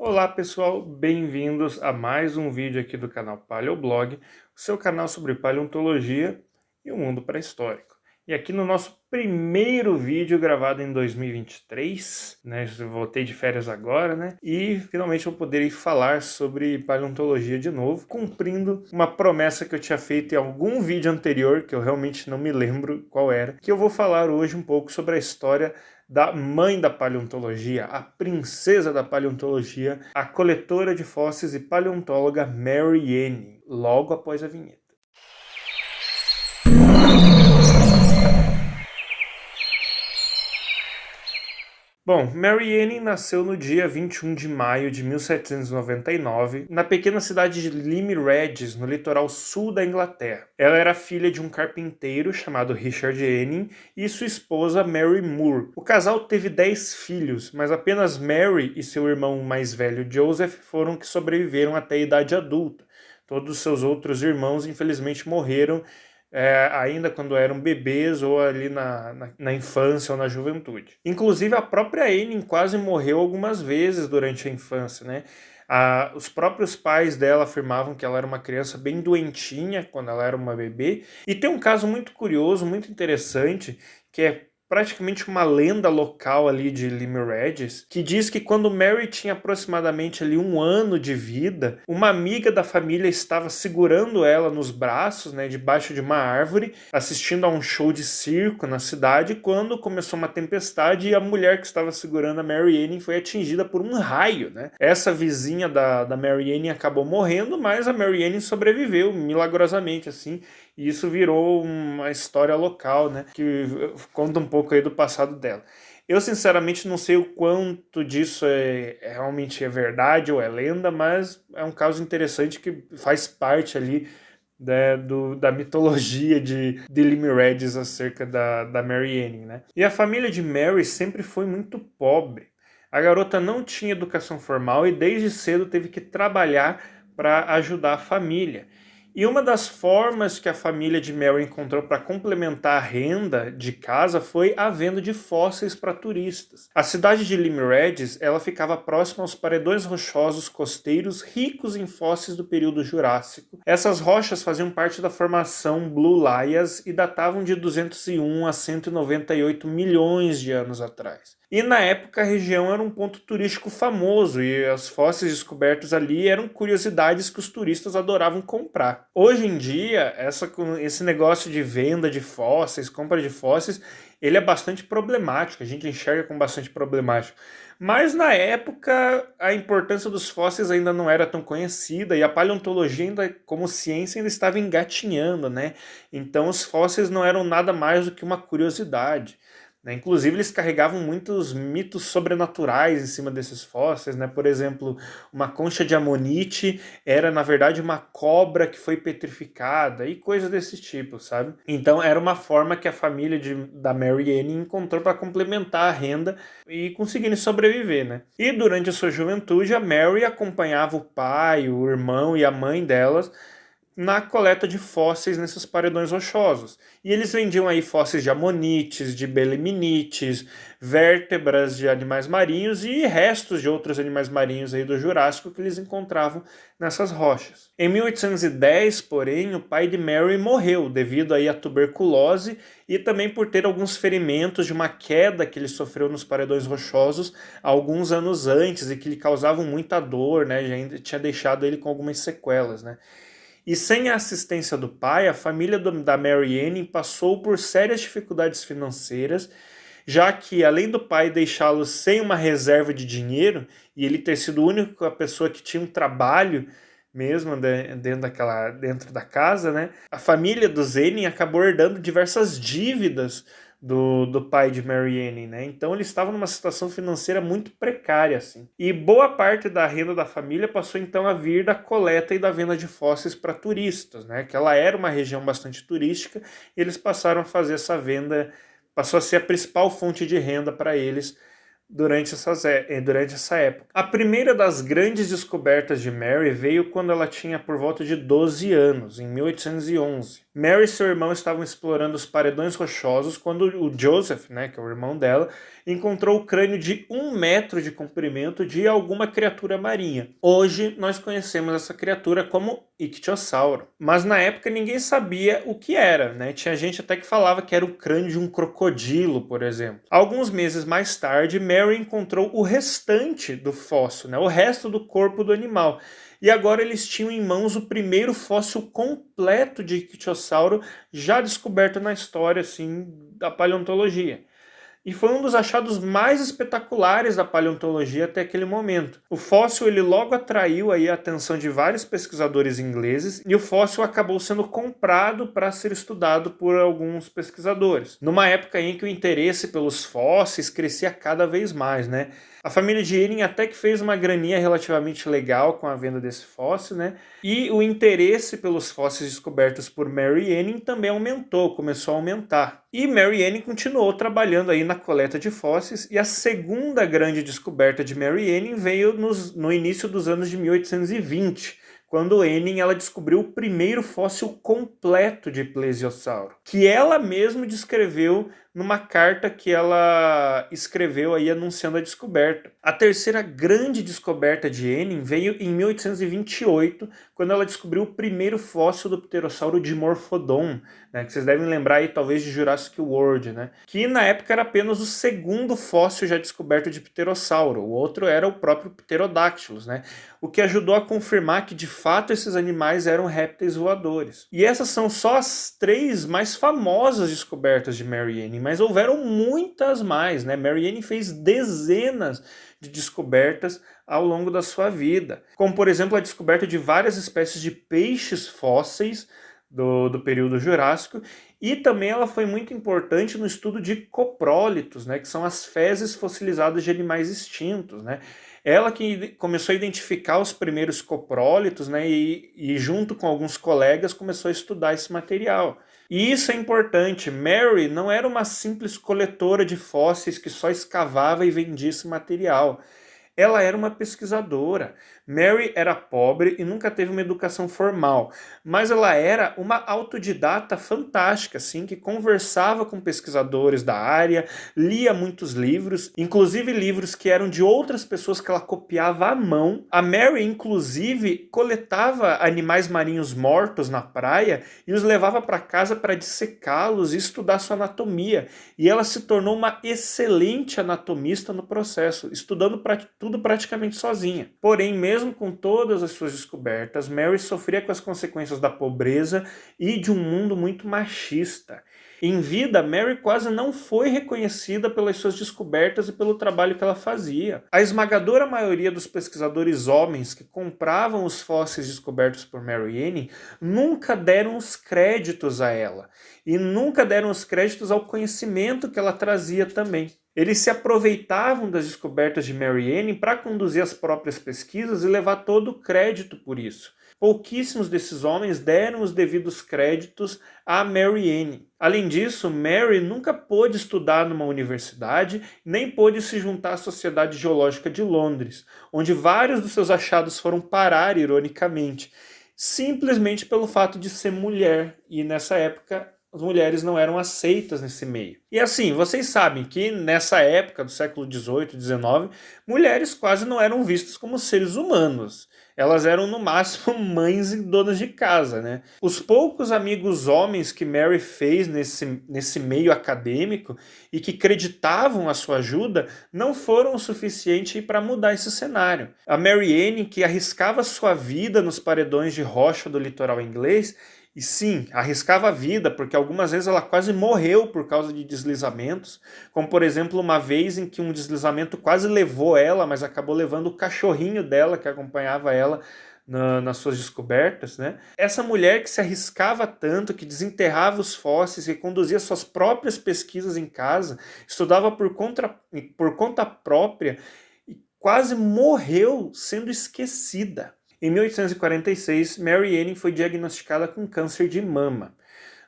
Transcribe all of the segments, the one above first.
Olá pessoal, bem-vindos a mais um vídeo aqui do canal Paleoblog, o seu canal sobre paleontologia e o mundo pré-histórico. E aqui no nosso primeiro vídeo gravado em 2023, né, eu voltei de férias agora, né, e finalmente eu poderei falar sobre paleontologia de novo, cumprindo uma promessa que eu tinha feito em algum vídeo anterior, que eu realmente não me lembro qual era, que eu vou falar hoje um pouco sobre a história da mãe da paleontologia, a princesa da paleontologia, a coletora de fósseis e paleontóloga Mary Anning, logo após a vinheta. Bom, Mary Anning nasceu no dia 21 de maio de 1799, na pequena cidade de Lyme Regis, no litoral sul da Inglaterra. Ela era filha de um carpinteiro chamado Richard Anning e sua esposa Mary Moore. O casal teve 10 filhos, mas apenas Mary e seu irmão mais velho Joseph foram que sobreviveram até a idade adulta. Todos os seus outros irmãos, infelizmente, morreram ainda quando eram bebês ou ali na infância ou na juventude. Inclusive a própria Anning quase morreu algumas vezes durante a infância, né? Os próprios pais dela afirmavam que ela era uma criança bem doentinha quando ela era uma bebê. E tem um caso muito curioso, muito interessante, que é praticamente uma lenda local ali de Lyme Regis, que diz que quando Mary tinha aproximadamente ali 1 ano de vida, uma amiga da família estava segurando ela nos braços, né, debaixo de uma árvore, assistindo a um show de circo na cidade, quando começou uma tempestade e a mulher que estava segurando a Mary Anning foi atingida por um raio, né? Essa vizinha da Mary Anning acabou morrendo, mas a Mary Anning sobreviveu milagrosamente, assim, e isso virou uma história local, né, que conta um pouco aí do passado dela. Eu, sinceramente, não sei o quanto disso realmente é verdade ou é lenda, mas é um caso interessante que faz parte ali, né, da mitologia de Lyme Regis acerca da Mary Anning, né? E a família de Mary sempre foi muito pobre. A garota não tinha educação formal e desde cedo teve que trabalhar para ajudar a família. E uma das formas que a família de Mary encontrou para complementar a renda de casa foi a venda de fósseis para turistas. A cidade de Lyme Regis, ela ficava próxima aos paredões rochosos costeiros ricos em fósseis do período Jurássico. Essas rochas faziam parte da formação Blue Lias e datavam de 201 a 198 milhões de anos atrás. E na época a região era um ponto turístico famoso e os fósseis descobertos ali eram curiosidades que os turistas adoravam comprar. Hoje em dia, esse negócio de venda de fósseis, compra de fósseis, ele é bastante problemático, a gente enxerga como bastante problemático. Mas na época a importância dos fósseis ainda não era tão conhecida e a paleontologia ainda, como ciência, ainda estava engatinhando, né? Então os fósseis não eram nada mais do que uma curiosidade. Inclusive, eles carregavam muitos mitos sobrenaturais em cima desses fósseis, né? Por exemplo, uma concha de amonite era, na verdade, uma cobra que foi petrificada e coisas desse tipo, sabe? Então, era uma forma que a família da Mary Anning encontrou para complementar a renda e conseguirem sobreviver, né? E durante a sua juventude, a Mary acompanhava o pai, o irmão e a mãe delas na coleta de fósseis nesses paredões rochosos. E eles vendiam aí fósseis de amonites, de belemnites, vértebras de animais marinhos e restos de outros animais marinhos aí do Jurássico que eles encontravam nessas rochas. Em 1810, porém, o pai de Mary morreu devido aí à tuberculose e também por ter alguns ferimentos de uma queda que ele sofreu nos paredões rochosos alguns anos antes e que lhe causavam muita dor, né? Já ainda tinha deixado ele com algumas sequelas, né? E sem a assistência do pai, a família da Mary Anning passou por sérias dificuldades financeiras, já que, além do pai deixá-lo sem uma reserva de dinheiro, e ele ter sido a única pessoa que tinha um trabalho mesmo dentro da casa, né? A família dos Anning acabou herdando diversas dívidas do pai de Mary Anning, né? Então eles estavam numa situação financeira muito precária, assim. E boa parte da renda da família passou então a vir da coleta e da venda de fósseis para turistas, né? Que ela era uma região bastante turística, e eles passaram a fazer essa venda, passou a ser a principal fonte de renda para eles durante essa época. A primeira das grandes descobertas de Mary veio quando ela tinha por volta de 12 anos, em 1811. Mary e seu irmão estavam explorando os paredões rochosos quando o Joseph, né, que é o irmão dela, encontrou o crânio de 1 metro de comprimento de alguma criatura marinha. Hoje nós conhecemos essa criatura como ictiosauro, mas na época ninguém sabia o que era, né? Tinha gente até que falava que era o crânio de um crocodilo, por exemplo. Alguns meses mais tarde, Mary encontrou o restante do fóssil, né? O resto do corpo do animal. E agora eles tinham em mãos o primeiro fóssil completo de ictiosauro já descoberto na história assim da paleontologia. E foi um dos achados mais espetaculares da paleontologia até aquele momento. O fóssil ele logo atraiu aí a atenção de vários pesquisadores ingleses e o fóssil acabou sendo comprado para ser estudado por alguns pesquisadores. Numa época em que o interesse pelos fósseis crescia cada vez mais, né? A família de Irving até que fez uma graninha relativamente legal com a venda desse fóssil, né? E o interesse pelos fósseis descobertos por Mary Anning também aumentou, começou a aumentar. E Mary Anning continuou trabalhando aí na coleta de fósseis, e a segunda grande descoberta de Mary Anning veio no início dos anos de 1820, quando Anning ela descobriu o primeiro fóssil completo de plesiosauro, que ela mesma descreveu numa carta que ela escreveu aí anunciando a descoberta. A terceira grande descoberta de Anning veio em 1828, quando ela descobriu o primeiro fóssil do pterossauro Dimorphodon, né, que vocês devem lembrar aí talvez de Jurassic World, né, que na época era apenas o segundo fóssil já descoberto de pterossauro, o outro era o próprio Pterodactylus, né, o que ajudou a confirmar que de fato esses animais eram répteis voadores. E essas são só as 3 mais famosas descobertas de Mary Anning, mas houveram muitas mais, né? Mary Anning fez dezenas de descobertas ao longo da sua vida, como por exemplo a descoberta de várias espécies de peixes fósseis do período Jurássico, e também ela foi muito importante no estudo de coprólitos, né, que são as fezes fossilizadas de animais extintos, né? Ela que começou a identificar os primeiros coprólitos, né, e junto com alguns colegas começou a estudar esse material. E isso é importante. Mary não era uma simples coletora de fósseis que só escavava e vendia esse material. Ela era uma pesquisadora. Mary era pobre e nunca teve uma educação formal, mas ela era uma autodidata fantástica, assim, que conversava com pesquisadores da área, lia muitos livros, inclusive livros que eram de outras pessoas que ela copiava à mão. A Mary, inclusive, coletava animais marinhos mortos na praia e os levava para casa para dissecá-los e estudar sua anatomia. E ela se tornou uma excelente anatomista no processo, estudando tudo praticamente sozinha. Porém, mesmo com todas as suas descobertas, Mary sofria com as consequências da pobreza e de um mundo muito machista. Em vida, Mary quase não foi reconhecida pelas suas descobertas e pelo trabalho que ela fazia. A esmagadora maioria dos pesquisadores homens que compravam os fósseis descobertos por Mary Anning nunca deram os créditos a ela, e nunca deram os créditos ao conhecimento que ela trazia também. Eles se aproveitavam das descobertas de Mary Anning para conduzir as próprias pesquisas e levar todo o crédito por isso. Pouquíssimos desses homens deram os devidos créditos a Mary Anning. Além disso, Mary nunca pôde estudar numa universidade, nem pôde se juntar à Sociedade Geológica de Londres, onde vários dos seus achados foram parar, ironicamente, simplesmente pelo fato de ser mulher, e nessa época as mulheres não eram aceitas nesse meio. E assim, vocês sabem que nessa época do século XVIII, XIX, mulheres quase não eram vistas como seres humanos. Elas eram no máximo mães e donas de casa, né? Os poucos amigos homens que Mary fez nesse meio acadêmico e que acreditavam a sua ajuda não foram o suficiente para mudar esse cenário. A Mary Anning, que arriscava sua vida nos paredões de rocha do litoral inglês, e sim, arriscava a vida, porque algumas vezes ela quase morreu por causa de deslizamentos, como por exemplo uma vez em que um deslizamento quase levou ela, mas acabou levando o cachorrinho dela, que acompanhava ela nas suas descobertas, né? Essa mulher que se arriscava tanto, que desenterrava os fósseis, que conduzia suas próprias pesquisas em casa, estudava por conta própria, e quase morreu sendo esquecida. Em 1846, Mary Anning foi diagnosticada com câncer de mama.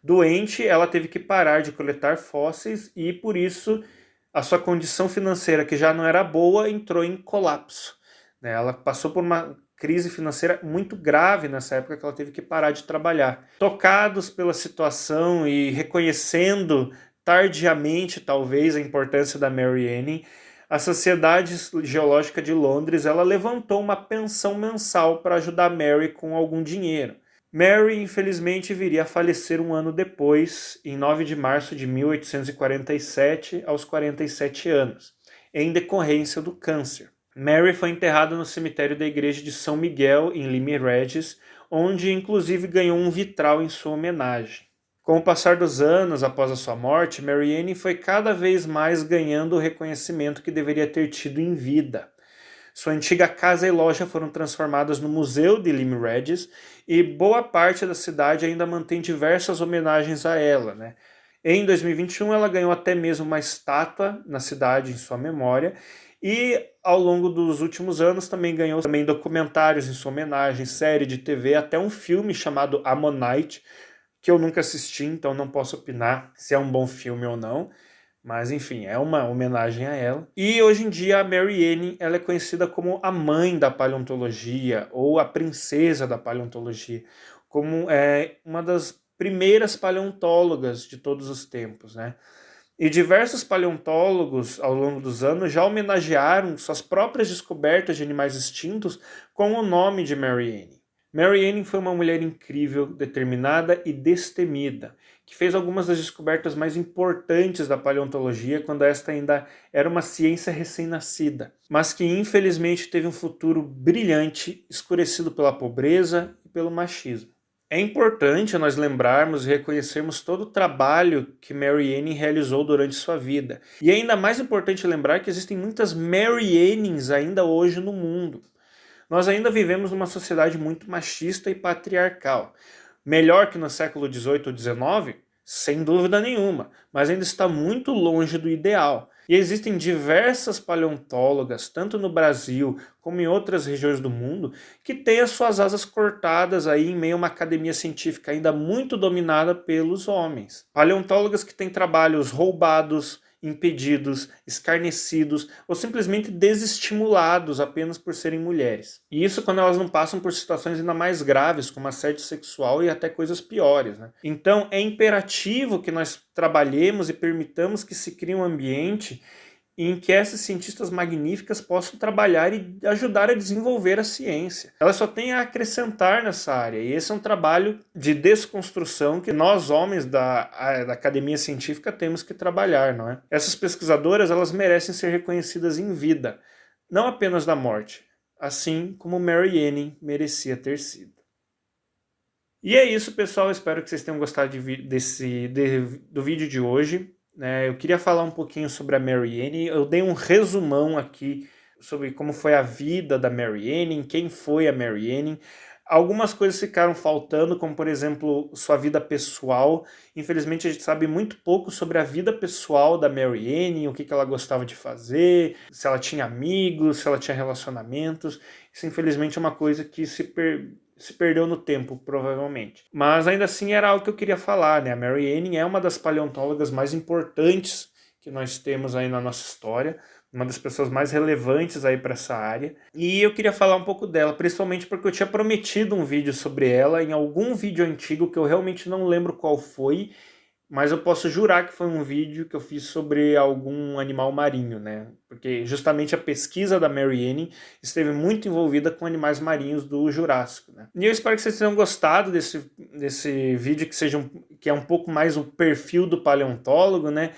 Doente, ela teve que parar de coletar fósseis e, por isso, a sua condição financeira, que já não era boa, entrou em colapso. Ela passou por uma crise financeira muito grave nessa época que ela teve que parar de trabalhar. Tocados pela situação e reconhecendo tardiamente, talvez, a importância da Mary Anning, a Sociedade Geológica de Londres ela levantou uma pensão mensal para ajudar Mary com algum dinheiro. Mary, infelizmente, viria a falecer um ano depois, em 9 de março de 1847, aos 47 anos, em decorrência do câncer. Mary foi enterrada no cemitério da igreja de São Miguel, em Lyme Regis, onde inclusive ganhou um vitral em sua homenagem. Com o passar dos anos após a sua morte, Mary Anning foi cada vez mais ganhando o reconhecimento que deveria ter tido em vida. Sua antiga casa e loja foram transformadas no Museu de Lyme Regis e boa parte da cidade ainda mantém diversas homenagens a ela, né? Em 2021, ela ganhou até mesmo uma estátua na cidade em sua memória e ao longo dos últimos anos também ganhou documentários em sua homenagem, série de TV, até um filme chamado Ammonite, que eu nunca assisti, então não posso opinar se é um bom filme ou não. Mas enfim, é uma homenagem a ela. E hoje em dia a Mary Anning ela é conhecida como a mãe da paleontologia ou a princesa da paleontologia, como uma das primeiras paleontólogas de todos os tempos, né? E diversos paleontólogos ao longo dos anos já homenagearam suas próprias descobertas de animais extintos com o nome de Mary Anning. Mary Anning foi uma mulher incrível, determinada e destemida, que fez algumas das descobertas mais importantes da paleontologia quando esta ainda era uma ciência recém-nascida, mas que infelizmente teve um futuro brilhante, escurecido pela pobreza e pelo machismo. É importante nós lembrarmos e reconhecermos todo o trabalho que Mary Anning realizou durante sua vida. E é ainda mais importante lembrar que existem muitas Mary Annings ainda hoje no mundo. Nós ainda vivemos numa sociedade muito machista e patriarcal. Melhor que no século XVIII ou XIX? Sem dúvida nenhuma, mas ainda está muito longe do ideal. E existem diversas paleontólogas, tanto no Brasil como em outras regiões do mundo, que têm as suas asas cortadas aí em meio a uma academia científica ainda muito dominada pelos homens. Paleontólogas que têm trabalhos roubados, impedidos, escarnecidos ou simplesmente desestimulados apenas por serem mulheres. E isso quando elas não passam por situações ainda mais graves, como assédio sexual e até coisas piores, né? Então é imperativo que nós trabalhemos e permitamos que se crie um ambiente em que essas cientistas magníficas possam trabalhar e ajudar a desenvolver a ciência. Elas só têm a acrescentar nessa área, e esse é um trabalho de desconstrução que nós, homens da academia científica, temos que trabalhar, não é? Essas pesquisadoras, elas merecem ser reconhecidas em vida, não apenas na morte, assim como Mary Anning merecia ter sido. E é isso, pessoal, espero que vocês tenham gostado do vídeo de hoje. Eu queria falar um pouquinho sobre a Mary Anning. Eu dei um resumão aqui sobre como foi a vida da Mary Anning, quem foi a Mary Anning. Algumas coisas ficaram faltando, como por exemplo, sua vida pessoal. Infelizmente a gente sabe muito pouco sobre a vida pessoal da Mary Anning, o que ela gostava de fazer, se ela tinha amigos, se ela tinha relacionamentos. Isso infelizmente é uma coisa que se perdeu no tempo, provavelmente. Mas ainda assim era algo que eu queria falar, né? A Mary Anning é uma das paleontólogas mais importantes que nós temos aí na nossa história, uma das pessoas mais relevantes aí para essa área. E eu queria falar um pouco dela, principalmente porque eu tinha prometido um vídeo sobre ela em algum vídeo antigo que eu realmente não lembro qual foi, mas eu posso jurar que foi um vídeo que eu fiz sobre algum animal marinho, né? Porque justamente a pesquisa da Mary Anning esteve muito envolvida com animais marinhos do Jurássico, né? E eu espero que vocês tenham gostado desse vídeo, que é um pouco mais o perfil do paleontólogo, né?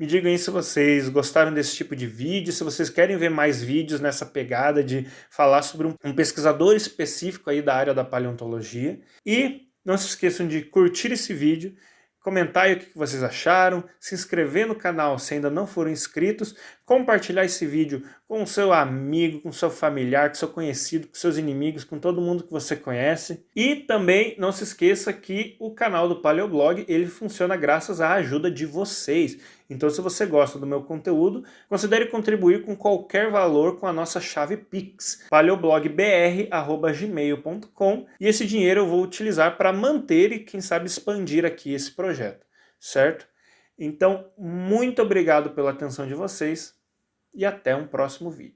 Me digam aí se vocês gostaram desse tipo de vídeo, se vocês querem ver mais vídeos nessa pegada de falar sobre um pesquisador específico aí da área da paleontologia. E não se esqueçam de curtir esse vídeo, comentar aí o que vocês acharam, se inscrever no canal se ainda não foram inscritos, compartilhar esse vídeo com o seu amigo, com o seu familiar, com o seu conhecido, com seus inimigos, com todo mundo que você conhece. E também não se esqueça que o canal do Paleoblog, ele funciona graças à ajuda de vocês. Então se você gosta do meu conteúdo, considere contribuir com qualquer valor com a nossa chave Pix, paleoblogbr@gmail.com, e esse dinheiro eu vou utilizar para manter e quem sabe expandir aqui esse projeto, certo? Então, muito obrigado pela atenção de vocês e até um próximo vídeo.